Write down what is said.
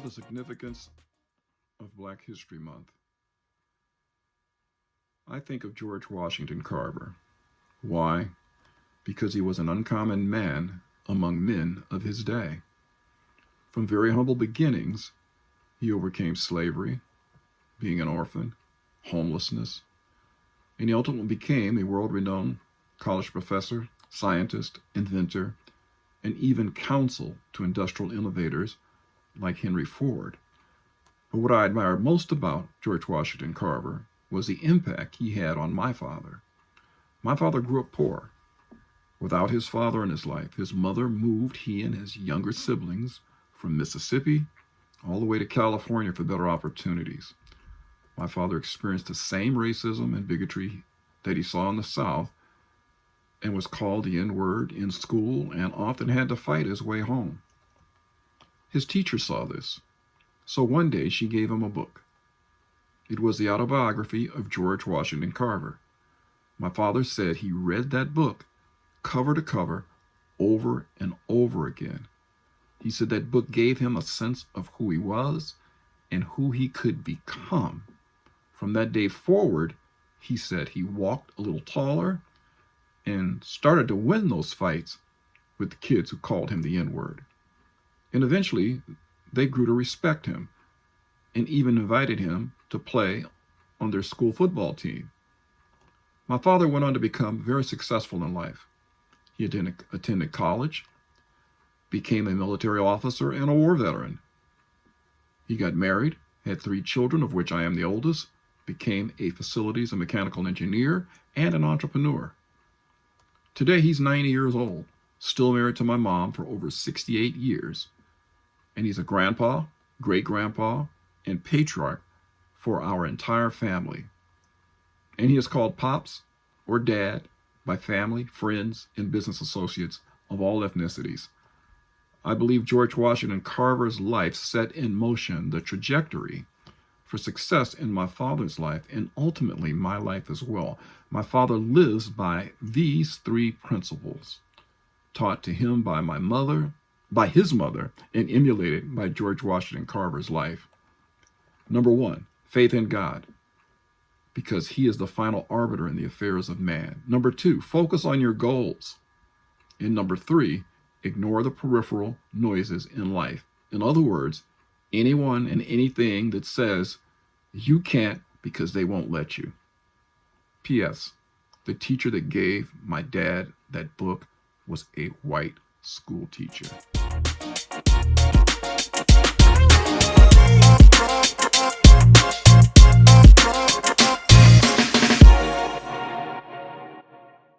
the significance of Black History Month, I think of George Washington Carver. Why? Because he was an uncommon man among men of his day. From very humble beginnings, he overcame slavery, being an orphan, homelessness, and he ultimately became a world-renowned college professor, scientist, inventor, and even counsel to industrial innovators like Henry Ford. But what I admired most about George Washington Carver was the impact he had on my father. My father grew up poor. Without his father in his life, his mother moved he and his younger siblings from Mississippi all the way to California for better opportunities. My father experienced the same racism and bigotry that he saw in the South and was called the N-word in school and often had to fight his way home. His teacher saw this, so one day she gave him a book. It was the Autobiography of George Washington Carver. My father said he read that book cover to cover over and over again. He said that book gave him a sense of who he was and who he could become. From that day forward, he said he walked a little taller and started to win those fights with the kids who called him the N-word. And eventually, they grew to respect him and even invited him to play on their school football team. My father went on to become very successful in life. He attended college, became a military officer and a war veteran. He got married, had 3 children, of which I am the oldest, became a facilities and mechanical engineer and an entrepreneur. Today, he's 90 years old, still married to my mom for over 68 years, and he's a grandpa, great-grandpa, and patriarch for our entire family. And he is called Pops or Dad by family, friends, and business associates of all ethnicities. I believe George Washington Carver's life set in motion the trajectory for success in my father's life and ultimately my life as well. My father lives by these 3 principles, taught to him by his mother, and emulated by George Washington Carver's life. Number 1, faith in God, because he is the final arbiter in the affairs of man. Number 2, focus on your goals. And number 3, ignore the peripheral noises in life. In other words, anyone and anything that says you can't because they won't let you. P.S. The teacher that gave my dad that book was a white school teacher.